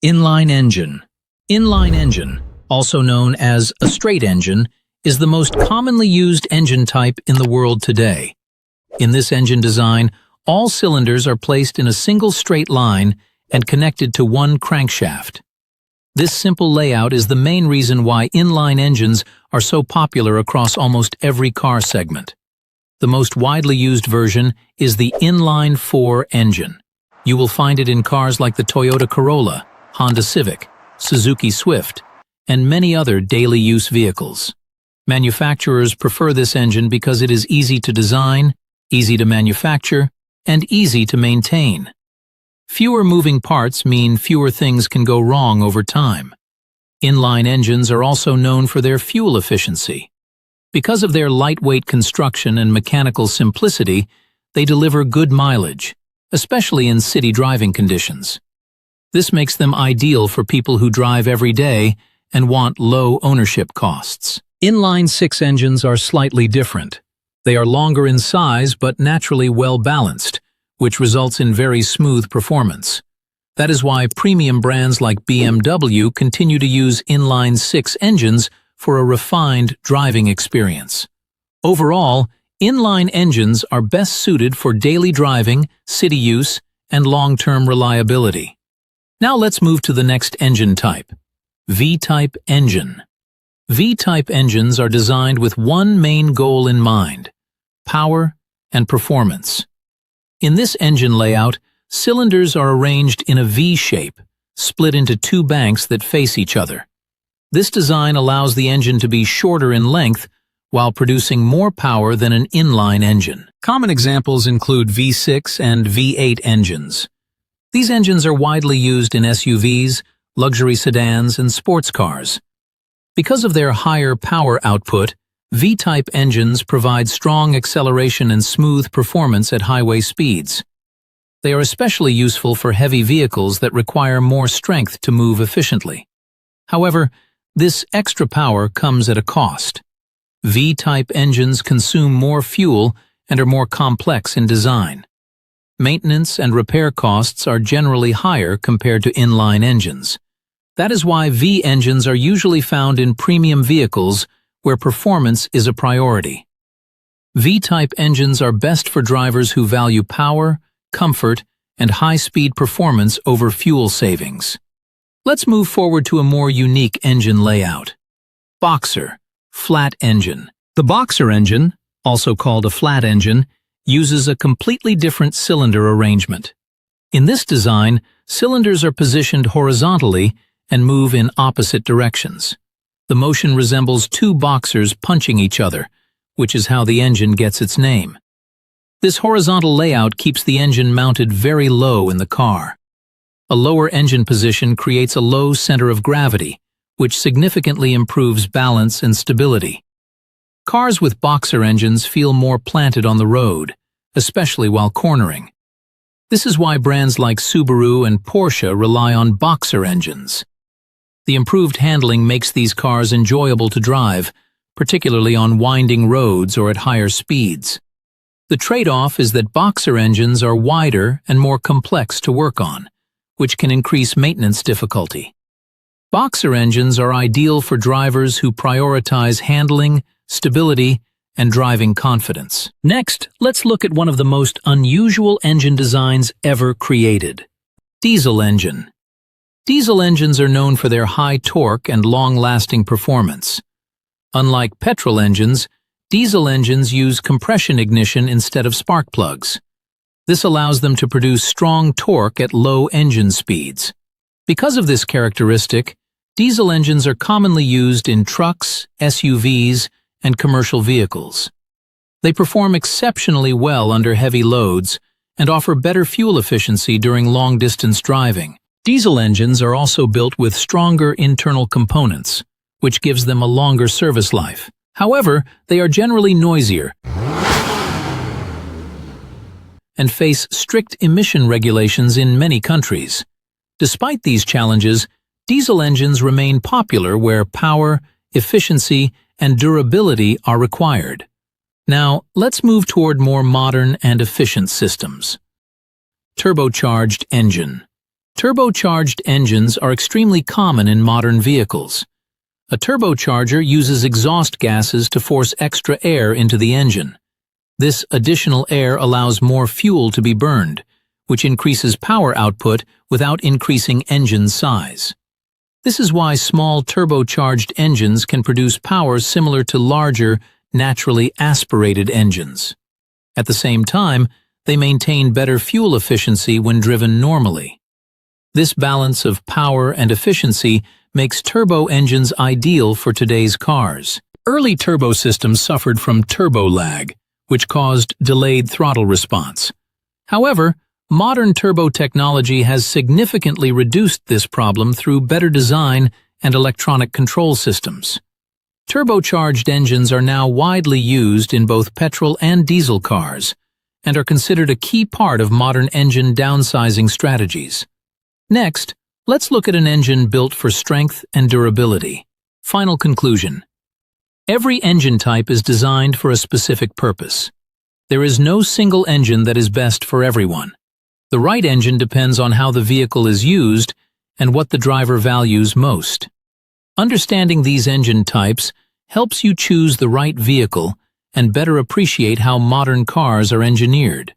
Inline engine. Inline engine, also known as a straight engine, is the most commonly used engine type in the world today. In this engine design, all cylinders are placed in a single straight line and connected to one crankshaft. This simple layout is the main reason why inline engines are so popular across almost every car segment. The most widely used version is the inline-4 engine. You will find it in cars like the Toyota Corolla, Honda Civic, Suzuki Swift, and many other daily use vehicles. Manufacturers prefer this engine because it is easy to design, easy to manufacture, and easy to maintain. Fewer moving parts mean fewer things can go wrong over time. Inline engines are also known for their fuel efficiency. Because of their lightweight construction and mechanical simplicity, they deliver good mileage, especially in city driving conditions. This makes them ideal for people who drive every day and want low ownership costs. Inline-6 engines are slightly different. They are longer in size but naturally well-balanced, which results in very smooth performance. That is why premium brands like BMW continue to use inline-6 engines for a refined driving experience. Overall, inline engines are best suited for daily driving, city use, and long-term reliability. Now let's move to the next engine type, V-type engine. V-type engines are designed with one main goal in mind: power and performance. In this engine layout, cylinders are arranged in a V shape, split into two banks that face each other. This design allows the engine to be shorter in length while producing more power than an inline engine. Common examples include V6 and V8 engines. These engines are widely used in SUVs, luxury sedans, and sports cars. Because of their higher power output, V-type engines provide strong acceleration and smooth performance at highway speeds. They are especially useful for heavy vehicles that require more strength to move efficiently. However, this extra power comes at a cost. V-type engines consume more fuel and are more complex in design. Maintenance and repair costs are generally higher compared to inline engines. That is why V engines are usually found in premium vehicles where performance is a priority. V-type engines are best for drivers who value power, comfort, and high-speed performance over fuel savings. Let's move forward to a more unique engine layout. Boxer, flat engine. The Boxer engine, also called a flat engine, uses a completely different cylinder arrangement. In this design, cylinders are positioned horizontally and move in opposite directions. The motion resembles two boxers punching each other, which is how the engine gets its name. This horizontal layout keeps the engine mounted very low in the car. A lower engine position creates a low center of gravity, which significantly improves balance and stability. Cars with Boxer engines feel more planted on the road, especially while cornering. This is why brands like Subaru and Porsche rely on Boxer engines. The improved handling makes these cars enjoyable to drive, particularly on winding roads or at higher speeds. The trade-off is that Boxer engines are wider and more complex to work on, which can increase maintenance difficulty. Boxer engines are ideal for drivers who prioritize handling, stability, and driving confidence. Next, let's look at one of the most unusual engine designs ever created: diesel engine. Diesel engines are known for their high torque and long-lasting performance. Unlike petrol engines, diesel engines use compression ignition instead of spark plugs. This allows them to produce strong torque at low engine speeds. Because of this characteristic, diesel engines are commonly used in trucks, SUVs, and commercial vehicles. They perform exceptionally well under heavy loads and offer better fuel efficiency during long-distance driving. Diesel engines are also built with stronger internal components, which gives them a longer service life. However, they are generally noisier and face strict emission regulations in many countries. Despite these challenges, diesel engines remain popular where power, efficiency, and durability are required. Now, let's move toward more modern and efficient systems. Turbocharged engine. Turbocharged engines are extremely common in modern vehicles. A turbocharger uses exhaust gases to force extra air into the engine. This additional air allows more fuel to be burned, which increases power output without increasing engine size. This is why small turbocharged engines can produce power similar to larger, naturally aspirated engines. At the same time, they maintain better fuel efficiency when driven normally. This balance of power and efficiency makes turbo engines ideal for today's cars. Early turbo systems suffered from turbo lag, which caused delayed throttle response. However, modern turbo technology has significantly reduced this problem through better design and electronic control systems. Turbocharged engines are now widely used in both petrol and diesel cars and are considered a key part of modern engine downsizing strategies. Next, let's look at an engine built for strength and durability. Final conclusion. Every engine type is designed for a specific purpose. There is no single engine that is best for everyone. The right engine depends on how the vehicle is used and what the driver values most. Understanding these engine types helps you choose the right vehicle and better appreciate how modern cars are engineered.